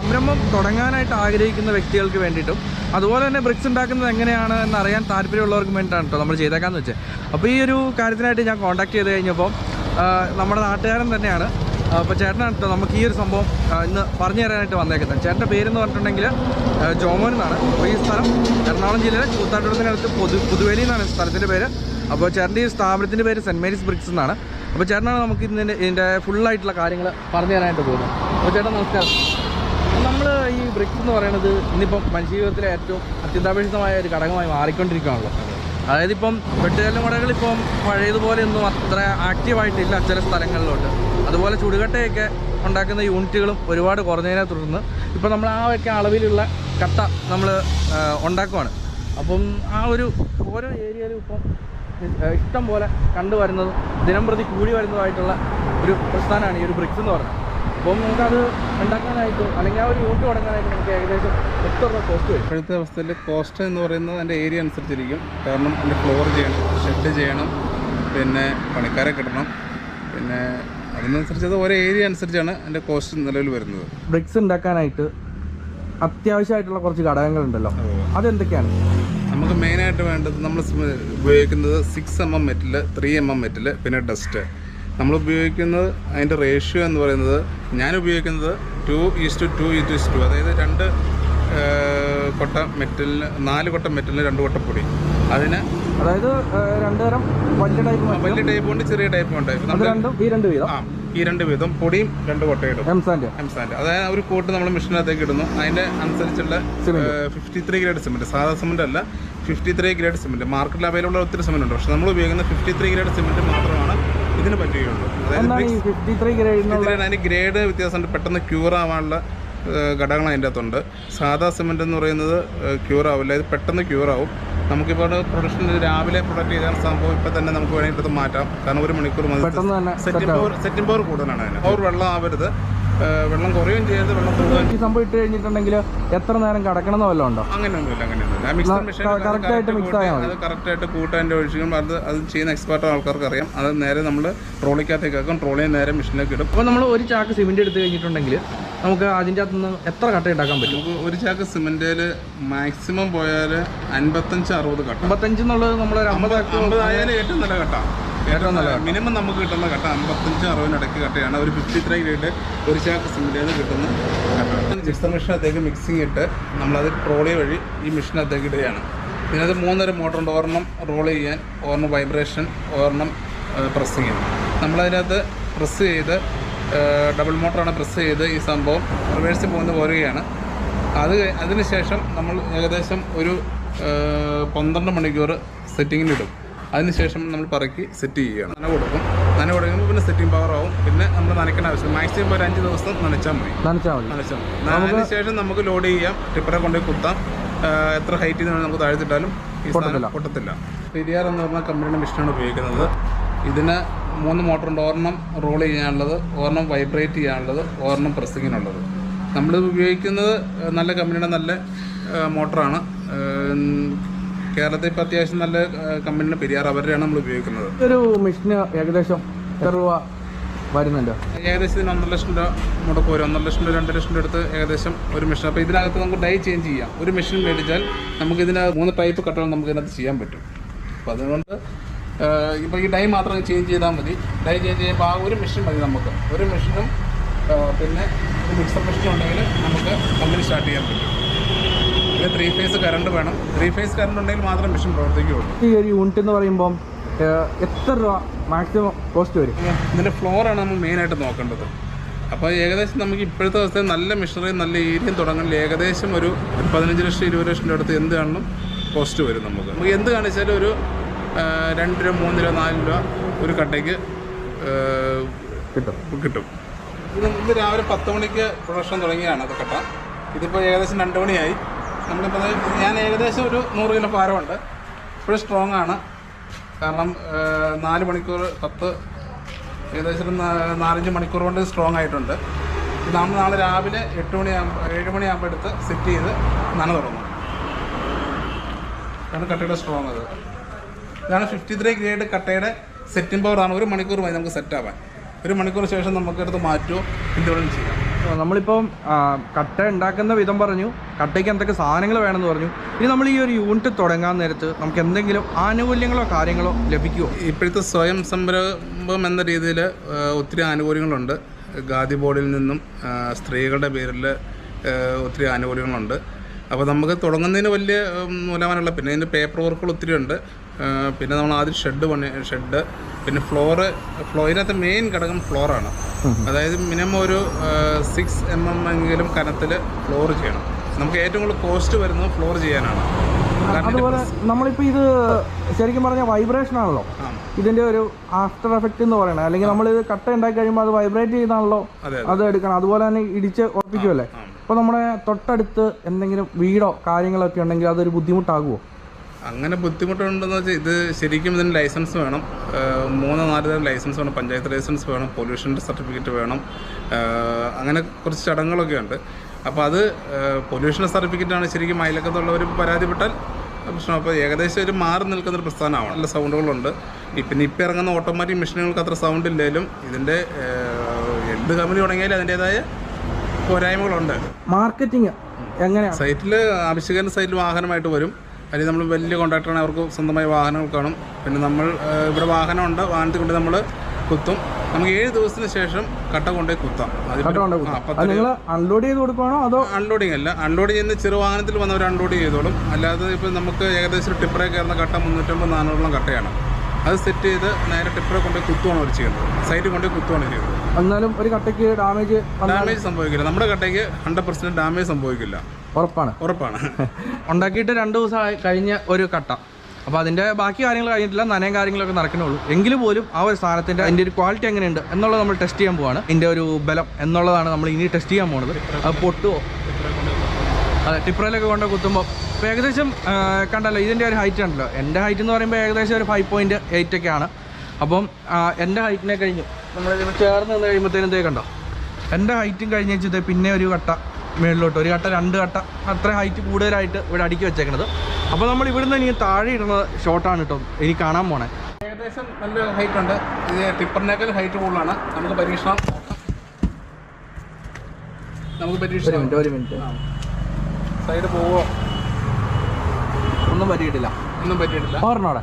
സംരംഭം തുടങ്ങാനായിട്ട് ആഗ്രഹിക്കുന്ന വ്യക്തികൾക്ക് വേണ്ടിയിട്ടും അതുപോലെ തന്നെ ബ്രിക്സ് ഉണ്ടാക്കുന്നത് എങ്ങനെയാണ് എന്നറിയാൻ താല്പര്യമുള്ളവർക്ക് വേണ്ടിയിട്ടാണ് കേട്ടോ നമ്മൾ ചെയ്തേക്കാന്ന് വെച്ചത്. അപ്പോൾ ഈ ഒരു കാര്യത്തിനായിട്ട് ഞാൻ കോൺടാക്ട് ചെയ്ത് കഴിഞ്ഞപ്പോൾ നമ്മുടെ നാട്ടുകാരൻ തന്നെയാണ്. അപ്പോൾ ചേട്ടനാണ് കേട്ടോ നമുക്ക് ഈ ഒരു സംഭവം ഇന്ന് പറഞ്ഞു തരാനായിട്ട് വന്നേക്കുന്നത്. ചേട്ടൻ്റെ പേരെന്ന് പറഞ്ഞിട്ടുണ്ടെങ്കിൽ ജോമോൻ എന്നാണ്. അപ്പോൾ ഈ സ്ഥലം എറണാകുളം ജില്ലയിലെ കൂത്താട്ടൂരത്തിനടുത്ത് പുതുവേലി എന്നാണ് സ്ഥലത്തിൻ്റെ പേര്. അപ്പോൾ ചേട്ടൻ്റെ ഈ സ്ഥാപനത്തിൻ്റെ പേര് സെൻറ്റ് മേരീസ് ബ്രിക്സ് എന്നാണ്. അപ്പോൾ ചേട്ടനാണ് നമുക്ക് ഇതിൻ്റെ ഫുള്ളായിട്ടുള്ള കാര്യങ്ങൾ പറഞ്ഞു തരാനായിട്ട് പോകുന്നത്. അപ്പോൾ ചേട്ടൻ നമസ്കാരം. നമ്മൾ ഈ ബ്രിക്സ് എന്ന് പറയുന്നത് ഇന്നിപ്പം മനുഷ്യജീവിതത്തിലെ ഏറ്റവും അത്യന്താപേക്ഷിതമായ ഒരു ഘടകമായി മാറിക്കൊണ്ടിരിക്കുകയാണല്ലോ. അതായത് ഇപ്പം വെട്ടുകല്ലും കടകളിപ്പം പഴയതുപോലെയൊന്നും അത്ര ആക്റ്റീവായിട്ടില്ല ചില സ്ഥലങ്ങളിലോട്ട്. അതുപോലെ ചുടുകട്ടയൊക്കെ ഉണ്ടാക്കുന്ന യൂണിറ്റുകളും ഒരുപാട് കുറഞ്ഞതിനെ തുടർന്ന് ഇപ്പം നമ്മൾ ആ ഒക്കെ അളവിലുള്ള കട്ട നമ്മൾ ഉണ്ടാക്കുവാണ്. അപ്പം ആ ഒരു ഓരോ ഏരിയയിലും ഇപ്പം ഇഷ്ടം പോലെ കണ്ടുവരുന്നതും ദിനം പ്രതി കൂടി വരുന്നതായിട്ടുള്ള ഒരു പ്രസ്ഥാനമാണ് ഈ ഒരു ബ്രിക്സ് എന്ന് പറയുന്നത്. അപ്പം നമുക്കത് ഉണ്ടാക്കാനായിട്ട് അല്ലെങ്കിൽ ആ ഒരു യൂണിറ്റ് തുടങ്ങാനായിട്ട് നമുക്ക് ഏകദേശം എത്ര രൂപ കോസ്റ്റ് വരും? ഇപ്പോഴത്തെ അവസ്ഥയിൽ കോസ്റ്റ് എന്ന് പറയുന്നത് എൻ്റെ ഏരിയ അനുസരിച്ചിരിക്കും. കാരണം എൻ്റെ ഫ്ലോർ ചെയ്യണം, ഷെഡ് ചെയ്യണം, പിന്നെ പണിക്കാരെ കിട്ടണം, പിന്നെ അതിനനുസരിച്ച് ഓരോ ഏരിയ അനുസരിച്ചാണ് എൻ്റെ കോസ്റ്റ് നിലവിൽ വരുന്നത്. ബ്രിക്സ് ഉണ്ടാക്കാനായിട്ട് അത്യാവശ്യമായിട്ടുള്ള കുറച്ച് ഘടകങ്ങളുണ്ടല്ലോ, അതെന്തൊക്കെയാണ്? നമുക്ക് മെയിനായിട്ട് വേണ്ടത് നമ്മൾ ഉപയോഗിക്കുന്നത് 6mm മെറ്റൽ, 3mm മെറ്റൽ, പിന്നെ ഡസ്റ്റ്. നമ്മൾ ഉപയോഗിക്കുന്നത് അതിൻ്റെ റേഷ്യോ എന്ന് പറയുന്നത് ഞാൻ ഉപയോഗിക്കുന്നത് 2:2:2, അതായത് 2 കൊട്ട മെറ്റലിന് 4 കൊട്ട മെറ്റലിന് 2 കൊട്ട പൊടി. അതിന് അതായത് 2 തരം വലിയ ടൈപ്പ് ഉണ്ട്, ചെറിയ ടൈപ്പ് ഉണ്ട്. ഈ 2 വീതം പൊടിയും 2 കൊട്ട ഇടും. എംസാൻഡ് അതായത് ഒരു കോട്ട് നമ്മൾ മെഷീനകത്തേക്ക് ഇടുന്നു. അതിൻ്റെ അനുസരിച്ചുള്ള 53 ഗ്രേഡ് സിമെൻറ്റ്, സാധാ സിമെൻറ്റ് അല്ല, 53 ഗ്രേഡ് സിമെൻറ്റ്. മാർക്കറ്റിൽ അവൈലബിൾ ഒത്തിരി സിമെൻറ്റ് ഉണ്ട്, പക്ഷെ നമ്മൾ ഉപയോഗിക്കുന്ന 53 ഗ്രേഡ് സിമെൻറ്റ് മാത്രമാണ് ഇതിന് പറ്റുകയുള്ളൂ. അതായത് അതിന് ഗ്രേഡ് വ്യത്യാസമുണ്ട്. പെട്ടെന്ന് ക്യൂർ ആവാനുള്ള ഘടകങ്ങൾ അതിൻ്റെ അകത്തുണ്ട്. സാധാ സിമെൻറ്റ് എന്ന് പറയുന്നത് ക്യൂർ ആവില്ല, ഇത് പെട്ടെന്ന് ക്യൂർ ആവും. നമുക്കിപ്പോൾ പ്രൊഡക്ഷൻ രാവിലെ പ്രൊഡക്റ്റ് ചെയ്ത സംഭവം ഇപ്പം തന്നെ നമുക്ക് വേണമെങ്കിൽ എടുത്ത് മാറ്റാം. കാരണം 1 മണിക്കൂർ മതി. സെറ്റിംഗ് പവർ കൂടുതലാണ് അതിന്. അവർ വെള്ളം ആവരുത്, വെള്ളം കുറയുകയും ചെയ്യരുത്, വെള്ളം കൂടുതൽ. ഈ സംഭവം ഇട്ട് കഴിഞ്ഞിട്ടുണ്ടെങ്കിൽ എത്ര നേരം കടക്കണമെന്നോ വല്ലതും ഉണ്ടോ? അങ്ങനെയൊന്നുമില്ല. മിക്സർ മെഷീൻ അത് കറക്റ്റായിട്ട് കൂട്ടാൻ്റെ ഒഴിച്ചും അത് ചെയ്യുന്ന എക്സ്പെർട്ട് ആൾക്കാർക്ക് അറിയാം. അത് നേരെ നമ്മൾ ട്രോളിക്കകത്തേക്ക് ആക്കും, ട്രോളിയെ നേരെ മെഷീനിലേക്ക് ഇടും. അപ്പോൾ നമ്മൾ ഒരു ചാക്ക് സിമെൻറ്റ് എടുത്ത് കഴിഞ്ഞിട്ടുണ്ടെങ്കിൽ നമുക്ക് അതിൻ്റെ അകത്തുനിന്ന് എത്ര കട്ട ഉണ്ടാക്കാൻ പറ്റും? നമുക്ക് ഒരു ചാക്ക് സിമെൻറ്റിൽ മാക്സിമം പോയാൽ 55-60 കട്ട. 55 എന്നുള്ളത് നമ്മളൊരു 50 ആയാലും ഏറ്റവും നല്ല കട്ട. ഏറ്റവും നല്ല മിനിമം നമുക്ക് കിട്ടുന്ന കട്ട 55-60 ഇടയ്ക്ക് കട്ടയാണ്. ഒരു 53 ഗ്രേഡ് ഒരു ചാക്ക് സിമെൻറ്റിൽ കിട്ടുന്ന കട്ട. മിക്സർ മെഷീനകത്തേക്ക് മിക്സിങ് ഇട്ട് നമ്മളത് ട്രോളി വഴി ഈ മെഷീനകത്തേക്ക് ഇടുകയാണ്. ഇതിനകത്ത് 3 തരം മോട്ടറുണ്ട്. ഒരെണ്ണം റോൾ ചെയ്യാൻ, ഒരെണ്ണം വൈബ്രേഷൻ, ഒരെണ്ണം പ്രസ്സിങ്. നമ്മളതിനകത്ത് പ്രസ് ചെയ്ത് ഡബിൾ മോട്ടറാണ് പ്രസ് ചെയ്ത് ഈ സംഭവം റിവേഴ്സിൽ പോരുകയാണ്. അതിനുശേഷം നമ്മൾ ഏകദേശം ഒരു 12 മണിക്കൂർ സെറ്റിങ്ങിനിടും. അതിനുശേഷം നമ്മൾ പറക്കി സെറ്റ് ചെയ്യുകയാണ്. നന കൊടുക്കുമ്പോൾ പിന്നെ സെറ്റിംഗ് പവർ ആവും. പിന്നെ നമ്മൾ നനയ്ക്കേണ്ട ആവശ്യം മാക്സിമം ഒരു 5 ദിവസം നനച്ചാൽ മതി. അതിനുശേഷം നമുക്ക് ലോഡ് ചെയ്യാം, ടിപ്പറെ കൊണ്ടുപോയി കുത്താം. എത്ര ഹൈറ്റിൽ നിന്ന് നമുക്ക് താഴ്ത്തിട്ടാലും ഈ സാധനം പൊട്ടത്തില്ല. പെരിയാർ എന്ന് പറഞ്ഞ കമ്പനിയുടെ മെഷീനാണ് ഉപയോഗിക്കുന്നത്. ഇതിന് 3 മോട്ടറുണ്ട്. ഒരെണ്ണം റോൾ ചെയ്യാനുള്ളത്, ഒരെണ്ണം വൈബ്രേറ്റ് ചെയ്യാനുള്ളത്, ഒരെണ്ണം പ്രസ്സിങ്ങിനുള്ളത്. നമ്മൾ ഉപയോഗിക്കുന്നത് നല്ല കമ്പനിയുടെ നല്ല മോട്ടറാണ്. കേരളത്തിൽ ഇപ്പോൾ അത്യാവശ്യം നല്ല കമ്പനിയുടെ പെരിയാർ അവരുടെയാണ് നമ്മൾ ഉപയോഗിക്കുന്നത്. ഒരു മെഷീന് ഏകദേശം എത്ര രൂപ വരുന്നുണ്ട്? ഏകദേശം ഇതിന് 1.5 ലക്ഷം രൂപ മുടക്ക് വരും. 1.5 ലക്ഷം രൂപ 2 ലക്ഷം രൂപ എടുത്ത് ഏകദേശം ഒരു മെഷീൻ. അപ്പോൾ ഇതിനകത്ത് നമുക്ക് ഡൈ ചേഞ്ച് ചെയ്യാം. ഒരു മെഷീൻ മേടിച്ചാൽ നമുക്ക് ഇതിന് 3 ടൈപ്പ് കട്ടകൾ നമുക്ക് ഇതിനകത്ത് ചെയ്യാൻ പറ്റും. അപ്പോൾ അതുകൊണ്ട് ഇപ്പോൾ ഈ ഡൈ മാത്രം ചേഞ്ച് ചെയ്താൽ മതി. ഡൈ ചേഞ്ച് ചെയ്യുമ്പോൾ ആ ഒരു മെഷീൻ മതി നമുക്ക്. ഒരു മെഷീനും പിന്നെ ഒരു മിക്സർ മെഷീനും ഉണ്ടെങ്കിൽ നമുക്ക് കമ്പനി സ്റ്റാർട്ട് ചെയ്യാൻ പറ്റും. പിന്നെ 3 ഫേസ് കറണ്ട് വേണം. 3 ഫേസ് കറണ്ട് ഉണ്ടെങ്കിൽ മാത്രം മെഷീൻ പ്രവർത്തിക്കുകയുള്ളൂ. ഈ ഒരു യൂണിറ്റ് എന്ന് പറയുമ്പം എത്ര രൂപ മാക്സിമം കോസ്റ്റ് വരും? ഇതിൻ്റെ ഫ്ലോറാണ് നമ്മൾ മെയിനായിട്ട് നോക്കേണ്ടത്. അപ്പോൾ ഏകദേശം നമുക്ക് ഇപ്പോഴത്തെ അവസ്ഥയിൽ നല്ല മെഷീനറിയും നല്ല ഏരിയയും തുടങ്ങണമെങ്കിൽ ഏകദേശം ഒരു 15 ലക്ഷം 20 ലക്ഷം രൂപ അടുത്ത് എന്ത് കാണണം കോസ്റ്റ് വരും. നമുക്ക് എന്ത് കാണിച്ചാലും ഒരു 2 രൂപ 3 രൂപ 4 രൂപ ഒരു കട്ടയ്ക്ക് കിട്ടും. ഇത് രാവിലെ 10 മണിക്ക് പ്രൊഡക്ഷൻ തുടങ്ങിയാണ് അത് കട്ട. ഇതിപ്പോൾ ഏകദേശം 2 മണിയായി. നമ്മളിപ്പോൾ ഞാൻ ഏകദേശം ഒരു 100 കിലോ ഭാരമുണ്ട്. ഇപ്പോഴും സ്ട്രോങ് ആണ്. കാരണം 4 മണിക്കൂർ 10 ഏകദേശം 4-5 മണിക്കൂർ കൊണ്ട് സ്ട്രോങ് ആയിട്ടുണ്ട്. നമ്മൾ നാളെ രാവിലെ 7 മണിയാകുമ്പോൾ എടുത്ത് സെറ്റ് ചെയ്ത് നന തുടങ്ങും. ഇതാണ് കട്ടയുടെ സ്ട്രോങ്. ഇതാണ് 53 ഗ്രേഡ് കട്ടയുടെ സെറ്റിംഗ് പവറാണ്. 1 മണിക്കൂർ മതി നമുക്ക് സെറ്റ് ആവാൻ. 1 മണിക്കൂർ ശേഷം നമുക്കെടുത്ത് മാറ്റുമോ എന്തുകൊണ്ടും ചെയ്യാം. നമ്മളിപ്പം കട്ട ഉണ്ടാക്കുന്ന വിധം പറഞ്ഞു, കട്ടയ്ക്ക് എന്തൊക്കെ സാധനങ്ങൾ വേണമെന്ന് പറഞ്ഞു. ഇനി നമ്മൾ ഈ ഒരു യൂണിറ്റ് തുടങ്ങാൻ നേരത്ത് നമുക്ക് എന്തെങ്കിലും ആനുകൂല്യങ്ങളോ കാര്യങ്ങളോ ലഭിക്കുമോ? ഇപ്പോഴത്തെ സ്വയം സംരംഭം എന്ന രീതിയിൽ ഒത്തിരി ആനുകൂല്യങ്ങളുണ്ട്. ഖാദി ബോർഡിൽ നിന്നും സ്ത്രീകളുടെ പേരിൽ ഒത്തിരി ആനുകൂല്യങ്ങളുണ്ട്. അപ്പോൾ നമുക്ക് തുടങ്ങുന്നതിന് വലിയ മൂലമാനുള്ള, പിന്നെ ഇതിൻ്റെ പേപ്പർ വർക്കുകൾ ഒത്തിരി ഉണ്ട്. പിന്നെ നമ്മൾ ആദ്യം ഷെഡ്, പിന്നെ ഫ്ലോറിനകത്ത് മെയിൻ ഘടകം ഫ്ലോറാണ്. അതായത് മിനിമം ഒരു 6 mm എങ്കിലും കനത്തിൽ ഫ്ലോർ ചെയ്യണം. നമുക്ക് ഏറ്റവും കൂടുതൽ കോസ്റ്റ് വരുന്നത് ഫ്ലോർ ചെയ്യാനാണ്. അതുപോലെ നമ്മളിപ്പോൾ ഇത് ശരിക്കും പറഞ്ഞാൽ വൈബ്രേഷൻ ആണല്ലോ ഇതിൻ്റെ ഒരു ആഫ്റ്റർ എഫക്റ്റ് എന്ന് പറയുന്നത്. അല്ലെങ്കിൽ നമ്മൾ ഇത് കട്ട ഉണ്ടാക്കി കഴിയുമ്പോൾ അത് വൈബ്രേറ്റ് ചെയ്താണല്ലോ അത് എടുക്കണം. അതുപോലെ തന്നെ ഇടിച്ച് ഉറപ്പിക്കുമല്ലേ. അപ്പോൾ നമ്മുടെ തൊട്ടടുത്ത് എന്തെങ്കിലും വീടോ കാര്യങ്ങളൊക്കെ ഉണ്ടെങ്കിൽ അതൊരു ബുദ്ധിമുട്ടാകുമോ? അങ്ങനെ ബുദ്ധിമുട്ടുണ്ടെന്ന് വെച്ചാൽ ഇത് ശരിക്കും ഇതിന് ലൈസൻസ് വേണം. 3-4 തരം ലൈസൻസ് വേണം. പഞ്ചായത്ത് ലൈസൻസ് വേണം, പൊല്യൂഷൻ്റെ സർട്ടിഫിക്കറ്റ് വേണം, അങ്ങനെ കുറച്ച് ചടങ്ങുകളൊക്കെ ഉണ്ട്. അപ്പോൾ അത് പൊല്യൂഷൻ സർട്ടിഫിക്കറ്റാണ് ശരിക്കും അയലക്കത്തുള്ളവർ പരാതിപ്പെട്ടാൽ പ്രശ്നം. അപ്പോൾ ഏകദേശം ഒരു മാറി നിൽക്കുന്നൊരു പ്രസ്ഥാനമാണ്. നല്ല സൗണ്ടുകളുണ്ട്. പിന്നെ ഇപ്പം ഇറങ്ങുന്ന ഓട്ടോമാറ്റിക് മെഷീനുകൾക്ക് അത്ര സൗണ്ട് ഇല്ലെങ്കിലും ഇതിൻ്റെ എന്ത് കമ്പനി തുടങ്ങിയാലും അതിൻ്റേതായ പോരായ്മകളുണ്ട്. മാർക്കറ്റിംഗ് എങ്ങനെയാണ്? സൈറ്റിൽ ആവശ്യക്കാരൻ്റെ സൈറ്റിൽ വാഹനമായിട്ട് വരും. അല്ലെങ്കിൽ നമ്മൾ വലിയ കോൺട്രാക്ടറാണ്, അവർക്ക് സ്വന്തമായി വാഹനങ്ങൾ കാണും. പിന്നെ നമ്മൾ ഇവിടെ വാഹനമുണ്ട്, വാഹനത്തിൽ കൊണ്ട് നമ്മൾ കുത്തും. നമുക്ക് 7 ദിവസത്തിന് ശേഷം കട്ട കൊണ്ടുപോയി കുത്താം. നിങ്ങൾ അൺലോഡ് ചെയ്ത് കൊടുക്കണോ അതോ? അൺലോഡിങ് അല്ല, അൺലോഡ് ചെയ്യുന്ന ചെറു വാഹനത്തിൽ വന്നവർ അൺലോഡ് ചെയ്തോളും. അല്ലാതെ ഇപ്പോൾ നമുക്ക് ഏകദേശം ഒരു ടിപ്പറെ കയറുന്ന കട്ട 350-400 കട്ടയാണ്. അത് സെറ്റ് ചെയ്ത് നേരെ ടിപ്പറെ കൊണ്ടുപോയി കുത്തുവാണ് അവർ ചെയ്യുന്നത്. സൈറ്റിൽ കൊണ്ടുപോയി കുത്തുവാണ് ചെയ്യുന്നത്. എന്നാലും ഒരു കട്ടയ്ക്ക് ഡാമേജ് സംഭവിക്കില്ല. നമ്മുടെ കട്ടയ്ക്ക് 100% ഡാമേജ് സംഭവിക്കില്ല. ഉറപ്പാണ്. ഉണ്ടാക്കിയിട്ട് 2 ദിവസം കഴിഞ്ഞ ഒരു കട്ട. അപ്പോൾ അതിൻ്റെ ബാക്കി കാര്യങ്ങൾ കഴിഞ്ഞിട്ടില്ല, നനയും കാര്യങ്ങളൊക്കെ നടക്കണുള്ളൂ. എങ്കിലും പോലും ആ ഒരു സാധനത്തിൻ്റെ അതിൻ്റെ ഒരു ക്വാളിറ്റി എങ്ങനെയുണ്ട് എന്നുള്ളത് നമ്മൾ ടെസ്റ്റ് ചെയ്യാൻ പോവാണ്. ഇതിൻ്റെ ഒരു ബലം എന്നുള്ളതാണ് നമ്മൾ ഇനി ടെസ്റ്റ് ചെയ്യാൻ പോകുന്നത്. അത് പൊട്ടുമോ? അതെ, ടിപ്പറിലൊക്കെ കൊണ്ട് കുത്തുമ്പോൾ ഇപ്പോൾ ഏകദേശം കണ്ടല്ലോ ഇതിൻ്റെ ഒരു ഹൈറ്റ് ഉണ്ടല്ലോ. എൻ്റെ ഹൈറ്റ് എന്ന് പറയുമ്പോൾ ഏകദേശം ഒരു 5.8 ഒക്കെയാണ്. അപ്പം എൻ്റെ ഹൈറ്റിനെ കഴിഞ്ഞു നമ്മൾ ചേർന്ന് നിന്ന് കഴിയുമ്പോഴത്തേനും കണ്ടോ എൻ്റെ ഹൈറ്റും കഴിഞ്ഞ് വെച്ചത് പിന്നെ ഒരു കട്ട മേളിലോട്ട്, ഒരു കട്ട 2 കട്ട അത്ര ഹൈറ്റ് കൂടുതലായിട്ട് ഇവിടെ അടുക്കി വെച്ചേക്കണത്. അപ്പോൾ നമ്മൾ ഇവിടുന്ന് ഇനി താഴെ ഇടുന്ന ഷോട്ടാണ് കേട്ടോ ഇനി കാണാൻ പോണേ. ഏകദേശം നല്ല ഹൈറ്റ് ഉണ്ട്. ഇത് ടിപ്പറിനേക്കാൾ ഹൈറ്റ് കൂടുതലാണ്. നമുക്ക് പരീക്ഷണം ഒരു മിനിറ്റ് സൈഡ് പോവോ? ഒന്നും പറ്റിയിട്ടില്ല. ഓർമ്മോടെ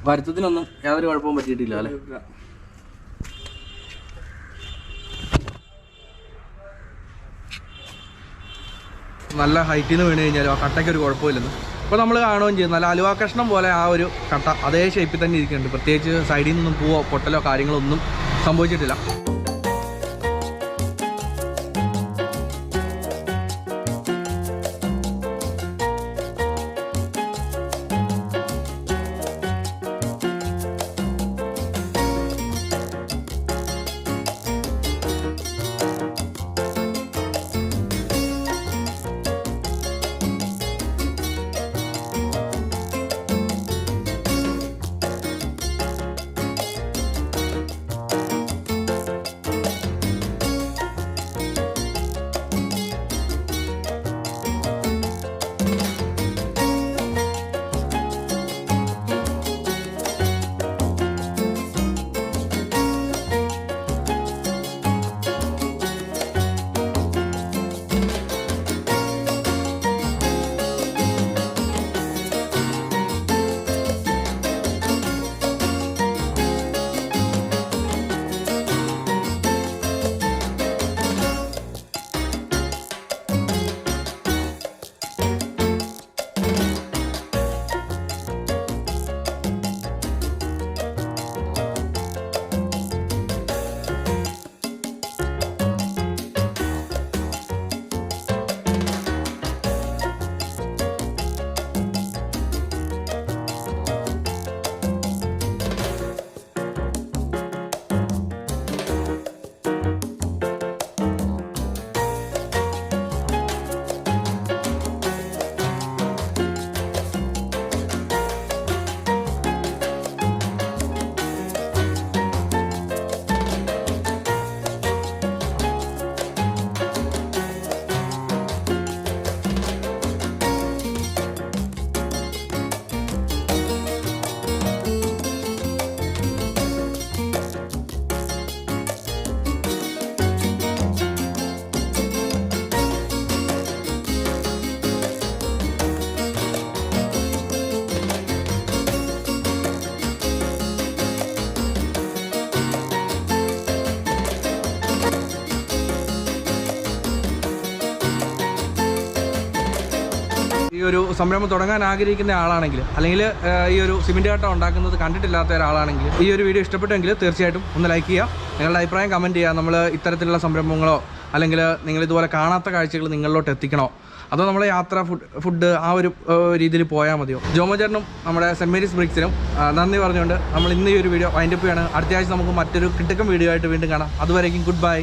വരുത്തത്തിനൊന്നും യാതൊരു കുഴപ്പവും പറ്റിയിട്ടില്ല അല്ലേ? നല്ല ഹൈറ്റിൽ നിന്ന് വീണ് കഴിഞ്ഞാലും ആ കട്ടയ്ക്ക് ഒരു കുഴപ്പമില്ലെന്ന് ഇപ്പോൾ നമ്മൾ കാണുകയും ചെയ്യും. നല്ല അലുവ കഷ്ണം പോലെ ആ ഒരു കട്ട അതേ ഷേപ്പിൽ തന്നെ ഇരിക്കുന്നുണ്ട്. പ്രത്യേകിച്ച് സൈഡിൽ നിന്നും പൂവോ പൊട്ടലോ കാര്യങ്ങളൊന്നും സംഭവിച്ചിട്ടില്ല. ഈ ഒരു സംരംഭം തുടങ്ങാൻ ആഗ്രഹിക്കുന്ന ആളാണെങ്കിൽ, അല്ലെങ്കിൽ ഈ ഒരു സിമെൻറ്റ് കട്ട ഉണ്ടാക്കുന്നത് കണ്ടിട്ടില്ലാത്ത ഒരാളാണെങ്കിൽ, ഈ ഒരു വീഡിയോ ഇഷ്ടപ്പെട്ടെങ്കിൽ തീർച്ചയായിട്ടും ഒന്ന് ലൈക്ക് ചെയ്യുക, നിങ്ങളുടെ അഭിപ്രായം കമൻറ്റ് ചെയ്യുക. നമ്മൾ ഇത്തരത്തിലുള്ള സംരംഭങ്ങളോ അല്ലെങ്കിൽ നിങ്ങൾ ഇതുപോലെ കാണാത്ത കാഴ്ചകൾ നിങ്ങളിലോട്ട് എത്തിക്കണോ, അതോ നമ്മളെ യാത്ര ഫുഡ് ആ ഒരു രീതിയിൽ പോയാൽ മതിയോ? ജോമോ ചേട്ടനും നമ്മുടെ സെൻറ്റ് മേരീസ് ബ്രിക്സിനും നന്ദി പറഞ്ഞുകൊണ്ട് നമ്മൾ ഇന്ന് ഈ ഒരു വീഡിയോ വൈൻഡപ്പ് ചെയ്യാണ്. അടുത്ത ആഴ്ച നമുക്ക് മറ്റൊരു കിട്ടുക്കം വീഡിയോ ആയിട്ട് വീണ്ടും കാണാം. അതുവരേക്കും ഗുഡ് ബൈ.